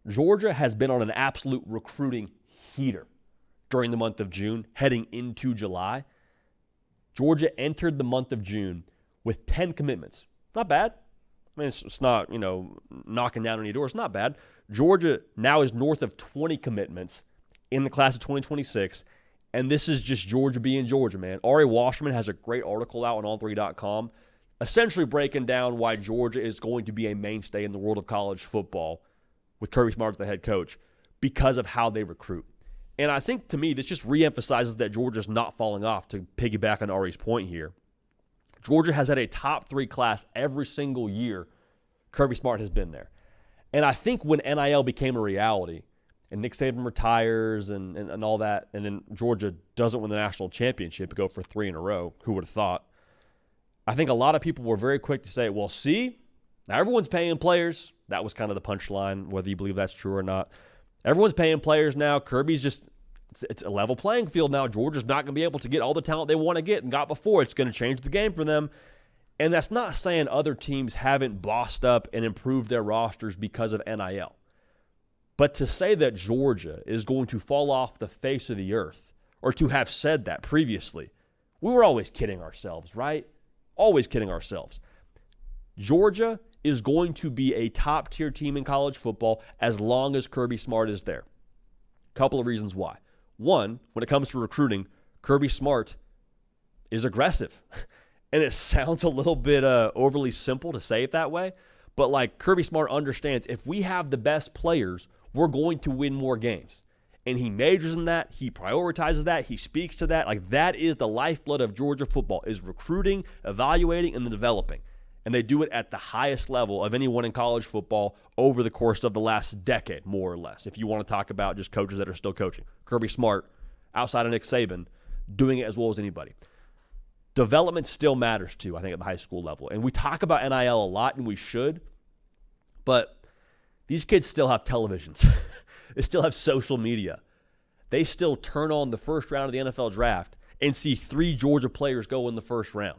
Georgia has been on an absolute recruiting heater during the month of June, heading into July. Georgia entered the month of June with 10 commitments. Not bad. I mean, it's not, knocking down any doors. It's not bad. Georgia now is north of 20 commitments in the class of 2026, and this is just Georgia being Georgia, man. Ari Wasserman has a great article out on on3.com essentially breaking down why Georgia is going to be a mainstay in the world of college football with Kirby Smart as the head coach because of how they recruit. And I think, to me, this just reemphasizes that Georgia's not falling off, to piggyback on Ari's point here. Georgia has had a top 3 class every single year Kirby Smart has been there. And I think when NIL became a reality and Nick Saban retires and all that, and then Georgia doesn't win the national championship and go for 3 in a row, who would have thought? I think a lot of people were very quick to say, well, see, now everyone's paying players. That was kind of the punchline, whether you believe that's true or not. Everyone's paying players now. Kirby's just, it's a level playing field now. Georgia's not going to be able to get all the talent they want to get and got before. It's going to change the game for them. And that's not saying other teams haven't bossed up and improved their rosters because of NIL. But to say that Georgia is going to fall off the face of the earth, or to have said that previously, we were always kidding ourselves, right? Always kidding ourselves. Georgia is going to be a top-tier team in college football as long as Kirby Smart is there. Couple of reasons why. One, when it comes to recruiting, Kirby Smart is aggressive. And it sounds a little bit overly simple to say it that way, but like Kirby Smart understands if we have the best players, we're going to win more games. And he majors in that, he prioritizes that, he speaks to that. Like, that is the lifeblood of Georgia football, is recruiting, evaluating, and then developing. And they do it at the highest level of anyone in college football over the course of the last decade, more or less. If you want to talk about just coaches that are still coaching. Kirby Smart, outside of Nick Saban, doing it as well as anybody. Development still matters too, I think, at the high school level. And we talk about NIL a lot, and we should, but these kids still have televisions. They still have social media. They still turn on the first round of the NFL draft and see 3 Georgia players go in the first round.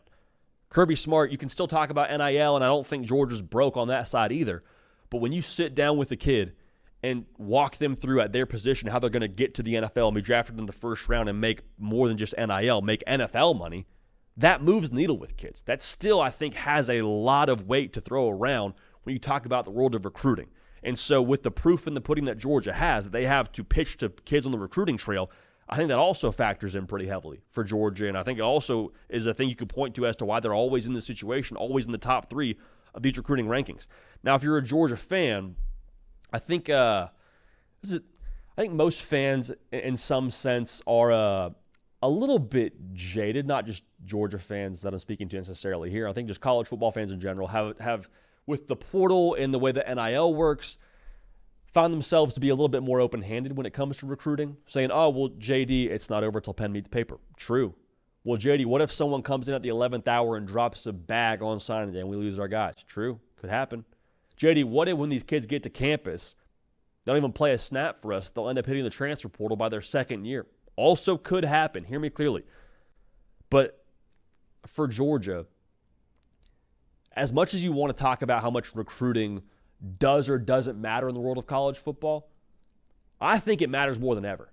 Kirby Smart, you can still talk about NIL, and I don't think Georgia's broke on that side either. But when you sit down with a kid and walk them through at their position how they're going to get to the NFL and be drafted in the first round and make more than just NIL, make NFL money, that moves the needle with kids. That still, I think, has a lot of weight to throw around when you talk about the world of recruiting. And so with the proof in the pudding that Georgia has, that they have to pitch to kids on the recruiting trail, I think that also factors in pretty heavily for Georgia. And I think it also is a thing you could point to as to why they're always in this situation, always in the top 3 of these recruiting rankings. Now, if you're a Georgia fan, I think most fans in some sense are a little bit jaded, not just Georgia fans that I'm speaking to necessarily here. I think just college football fans in general have with the portal and the way that NIL works, found themselves to be a little bit more open-handed when it comes to recruiting, saying, oh, well, JD, it's not over till pen meets paper. True. Well, JD, what if someone comes in at the 11th hour and drops a bag on signing day and we lose our guys? True. Could happen. JD, what if when these kids get to campus, they don't even play a snap for us, they'll end up hitting the transfer portal by their second year? Also could happen. Hear me clearly. But for Georgia, as much as you want to talk about how much recruiting does or doesn't matter in the world of college football, I think it matters more than ever.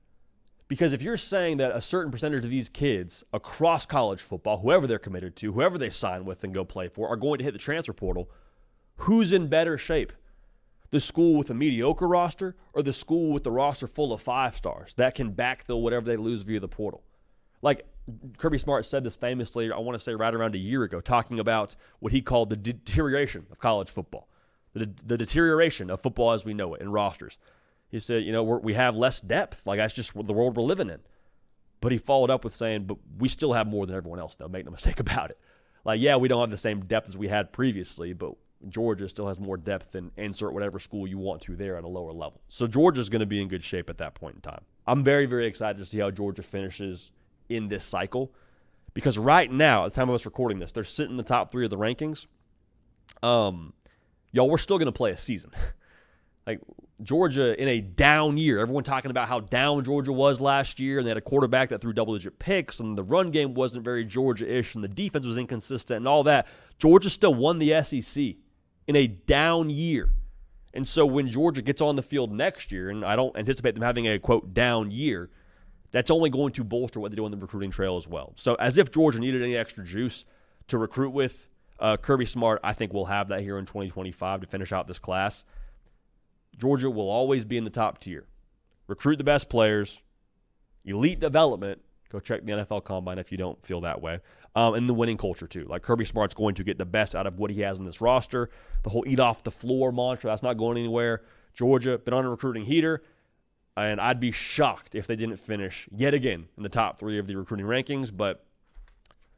Because if you're saying that a certain percentage of these kids across college football, whoever they're committed to, whoever they sign with and go play for, are going to hit the transfer portal, who's in better shape? The school with a mediocre roster or the school with the roster full of 5 stars that can backfill whatever they lose via the portal? Like Kirby Smart said this famously, I want to say right around a year ago, talking about what he called the deterioration of college football, the deterioration of football as we know it in rosters. He said, we have less depth. Like, that's just the world we're living in. But he followed up with saying, but we still have more than everyone else, though. Make no mistake about it. Like, yeah, we don't have the same depth as we had previously, but Georgia still has more depth than insert whatever school you want to there at a lower level. So Georgia's going to be in good shape at that point in time. I'm very, very excited to see how Georgia finishes in this cycle, because right now, at the time of us recording this, they're sitting in the top 3 of the rankings. We're still going to play a season. Like, Georgia in a down year, everyone talking about how down Georgia was last year, and they had a quarterback that threw double-digit picks, and the run game wasn't very Georgia-ish, and the defense was inconsistent and all that. Georgia still won the SEC in a down year. And so when Georgia gets on the field next year, and I don't anticipate them having a, quote, down year, that's only going to bolster what they do on the recruiting trail as well. So as if Georgia needed any extra juice to recruit with, Kirby Smart, I think, will have that here in 2025 to finish out this class. Georgia will always be in the top tier. Recruit the best players, elite development. Go check the NFL Combine if you don't feel that way. And the winning culture, too. Like, Kirby Smart's going to get the best out of what he has in this roster. The whole eat off the floor mantra, that's not going anywhere. Georgia, been on a recruiting heater. And I'd be shocked if they didn't finish yet again in the top 3 of the recruiting rankings. But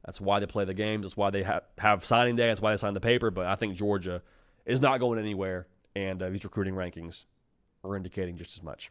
that's why they play the games. That's why they have signing day. That's why they sign the paper. But I think Georgia is not going anywhere. And these recruiting rankings are indicating just as much.